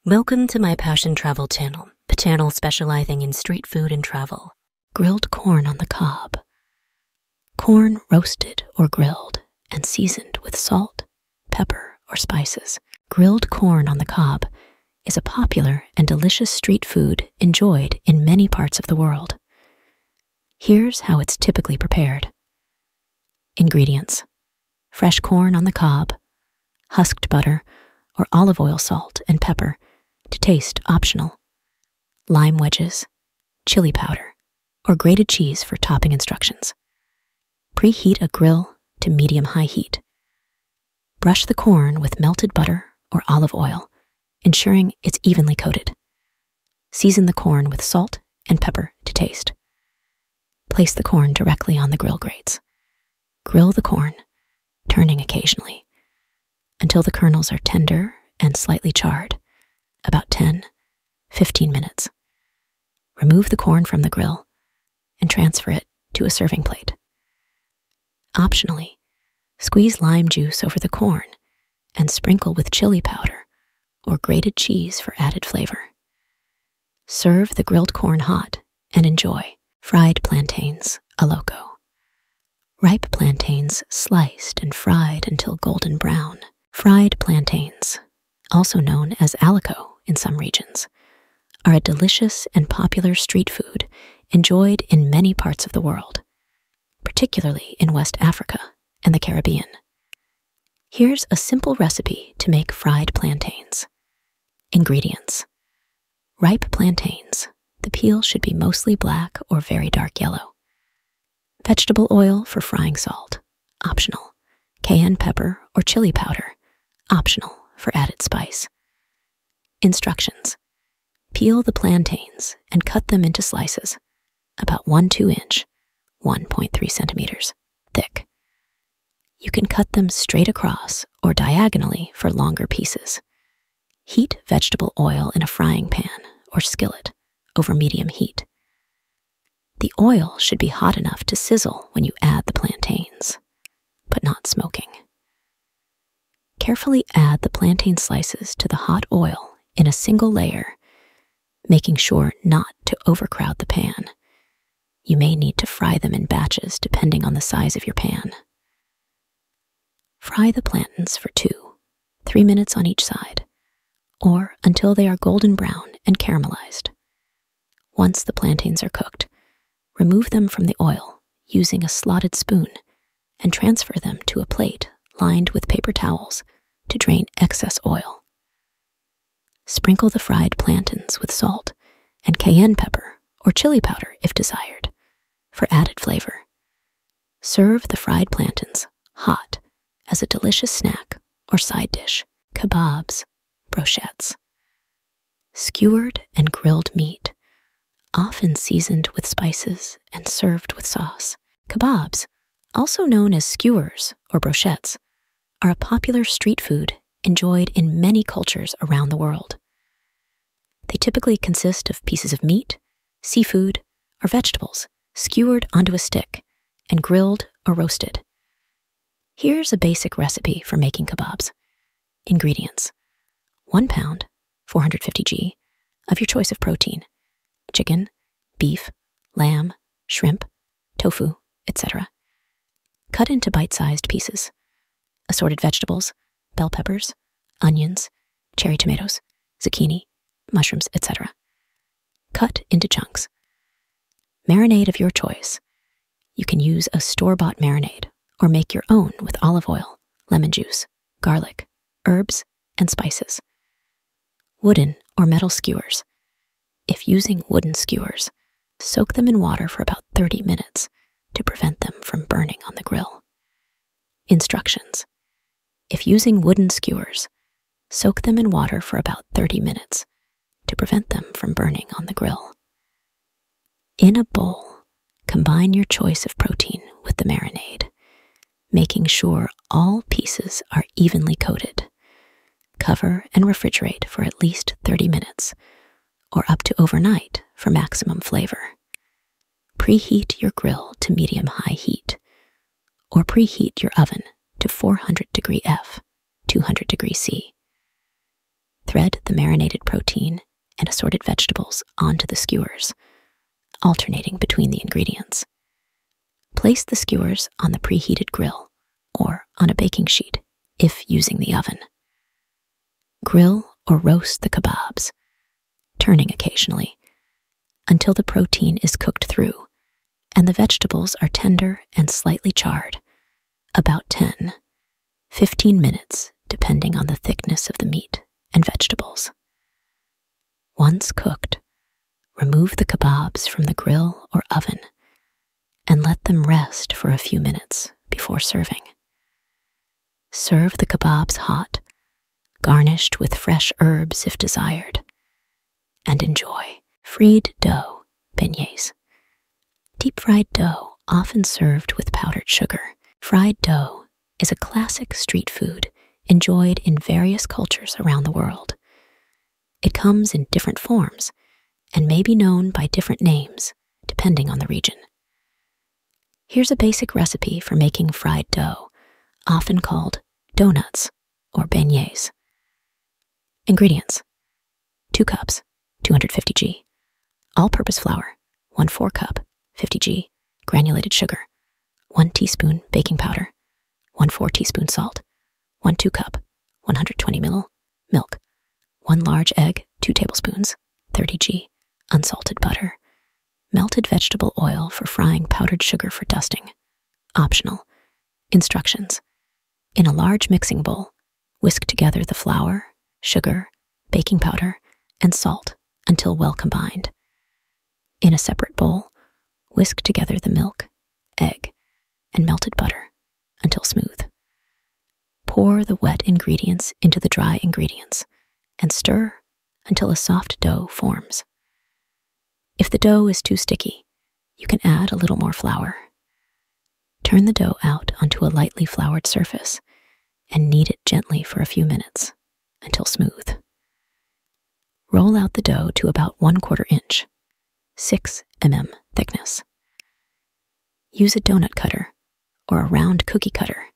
Welcome to my Passion Travel channel, the channel specializing in street food and travel. Grilled corn on the cob. Corn roasted or grilled and seasoned with salt, pepper, or spices. Grilled corn on the cob is a popular and delicious street food enjoyed in many parts of the world. Here's how it's typically prepared. Ingredients: fresh corn on the cob, husked butter or olive oil, salt, and pepper, to taste optional, lime wedges, chili powder, or grated cheese for topping instructions. Preheat a grill to medium-high heat. Brush the corn with melted butter or olive oil, ensuring it's evenly coated. Season the corn with salt and pepper to taste. Place the corn directly on the grill grates. Grill the corn, turning occasionally, until the kernels are tender and slightly charred, about 10-15 minutes. Remove the corn from the grill and transfer it to a serving plate. Optionally, squeeze lime juice over the corn and sprinkle with chili powder or grated cheese for added flavor. Serve the grilled corn hot and enjoy. Fried plantains, Alloco. Ripe plantains sliced and fried until golden brown. Fried plantains, also known as Alloco in some regions, are a delicious and popular street food enjoyed in many parts of the world, particularly in West Africa and the Caribbean. Here's a simple recipe to make fried plantains. Ingredients: ripe plantains. The peel should be mostly black or very dark yellow. Vegetable oil for frying, salt, optional. Cayenne pepper or chili powder, optional for added spice. Instructions: peel the plantains and cut them into slices, about 1-2 inch, 1.3 centimeters thick. You can cut them straight across or diagonally for longer pieces. Heat vegetable oil in a frying pan or skillet over medium heat. The oil should be hot enough to sizzle when you add the plantains, but not smoking. Carefully add the plantain slices to the hot oil in a single layer, making sure not to overcrowd the pan. You may need to fry them in batches depending on the size of your pan. Fry the plantains for 2-3 minutes on each side, or until they are golden brown and caramelized. Once the plantains are cooked, remove them from the oil using a slotted spoon and transfer them to a plate lined with paper towels to drain excess oil. Sprinkle the fried plantains with salt and cayenne pepper or chili powder if desired for added flavor. Serve the fried plantains hot as a delicious snack or side dish. Kebabs, brochettes. Skewered and grilled meat, often seasoned with spices and served with sauce. Kebabs, also known as skewers or brochettes, are a popular street food enjoyed in many cultures around the world. They typically consist of pieces of meat, seafood, or vegetables skewered onto a stick and grilled or roasted. Here's a basic recipe for making kebabs. Ingredients: 1 pound, 450 g, of your choice of protein: chicken, beef, lamb, shrimp, tofu, etc. Cut into bite-sized pieces. Assorted vegetables, bell peppers, onions, cherry tomatoes, zucchini, mushrooms, etc. Cut into chunks. Marinade of your choice. You can use a store-bought marinade or make your own with olive oil, lemon juice, garlic, herbs, and spices. Wooden or metal skewers. If using wooden skewers, soak them in water for about 30 minutes to prevent them from burning on the grill. Instructions: if using wooden skewers, soak them in water for about 30 minutes to prevent them from burning on the grill. In a bowl, combine your choice of protein with the marinade, making sure all pieces are evenly coated. Cover and refrigerate for at least 30 minutes, or up to overnight for maximum flavor. Preheat your grill to medium-high heat, or preheat your oven to 400 degree F, 200 degree C. Thread the marinated protein and assorted vegetables onto the skewers, alternating between the ingredients. Place the skewers on the preheated grill or on a baking sheet if using the oven. Grill or roast the kebabs, turning occasionally, until the protein is cooked through and the vegetables are tender and slightly charred, about 10-15 minutes depending on the thickness of the meat and vegetables. Once cooked, remove the kebabs from the grill or oven and let them rest for a few minutes before serving. Serve the kebabs hot, garnished with fresh herbs if desired, and enjoy. Fried dough beignets. Deep-fried dough, often served with powdered sugar. Fried dough is a classic street food enjoyed in various cultures around the world. It comes in different forms and may be known by different names depending on the region. Here's a basic recipe for making fried dough, often called donuts or beignets. Ingredients: 2 cups, 250 g, all-purpose flour, 1/4 cup, 50 g, granulated sugar, 1 teaspoon baking powder, 1/4 teaspoon salt, 1/2 cup, 120 ml, milk, 1 large egg, 2 tablespoons, 30 g, unsalted butter, melted vegetable oil for frying, powdered sugar for dusting. Optional. Instructions: in a large mixing bowl, whisk together the flour, sugar, baking powder, and salt until well combined. In a separate bowl, whisk together the milk, egg, and melted butter until smooth. Pour the wet ingredients into the dry ingredients and stir until a soft dough forms. If the dough is too sticky, you can add a little more flour. Turn the dough out onto a lightly floured surface and knead it gently for a few minutes until smooth. Roll out the dough to about 1/4 inch, 6 mm thickness. Use a donut cutter or a round cookie cutter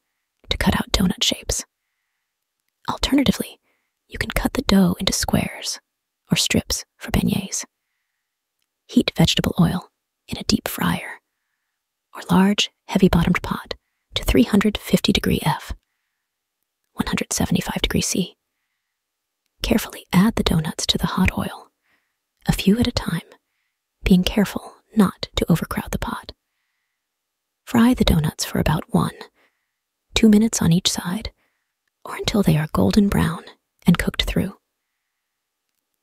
to cut out donut shapes. Alternatively, you can cut the dough into squares or strips for beignets. Heat vegetable oil in a deep fryer or large, heavy-bottomed pot to 350 degree F, 175 degree C. Carefully add the donuts to the hot oil, a few at a time, being careful not to overcrowd the pot. Fry the donuts for about 1-2 minutes on each side, or until they are golden brown and cooked through.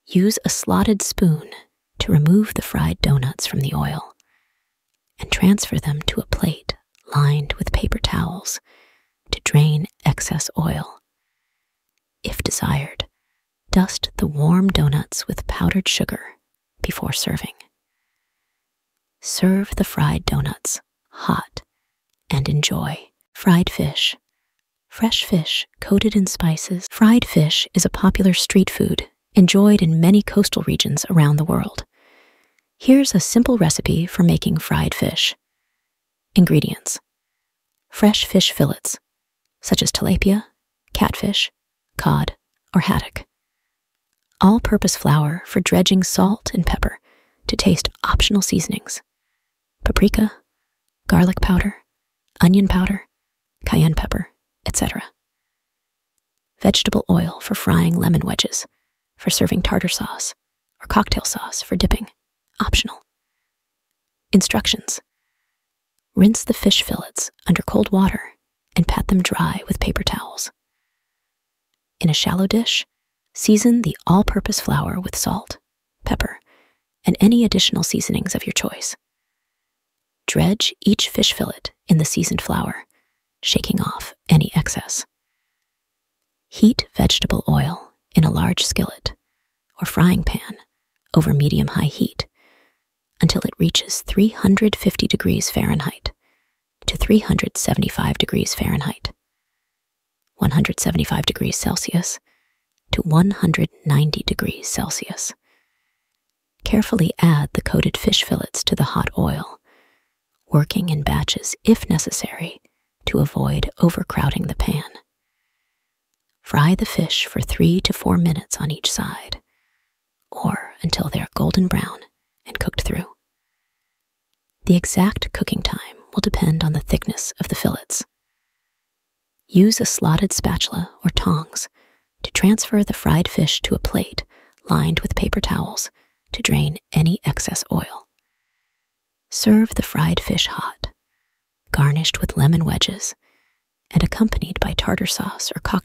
Use a slotted spoon to remove the fried donuts from the oil and transfer them to a plate lined with paper towels to drain excess oil. If desired, dust the warm donuts with powdered sugar before serving. Serve the fried donuts hot and enjoy. Fried fish. Fresh fish coated in spices. Fried fish is a popular street food enjoyed in many coastal regions around the world. Here's a simple recipe for making fried fish. Ingredients: fresh fish fillets, such as tilapia, catfish, cod, or haddock. All-purpose flour for dredging salt and pepper to taste optional seasonings: paprika, garlic powder, onion powder, cayenne pepper, etc. Vegetable oil for frying lemon wedges, for serving tartar sauce, or cocktail sauce for dipping. Optional. Instructions: rinse the fish fillets under cold water and pat them dry with paper towels. In a shallow dish, season the all-purpose flour with salt, pepper, and any additional seasonings of your choice. Dredge each fish fillet in the seasoned flour, shaking off any excess. Heat vegetable oil in a large skillet or frying pan over medium-high heat until it reaches 350 degrees Fahrenheit to 375 degrees Fahrenheit, 175 degrees Celsius to 190 degrees Celsius. Carefully add the coated fish fillets to the hot oil, working in batches if necessary to avoid overcrowding the pan. Fry the fish for 3 to 4 minutes on each side, or until they are golden brown and cooked through. The exact cooking time will depend on the thickness of the fillets. Use a slotted spatula or tongs to transfer the fried fish to a plate lined with paper towels to drain any excess oil. Serve the fried fish hot, garnished with lemon wedges, and accompanied by tartar sauce or cocktail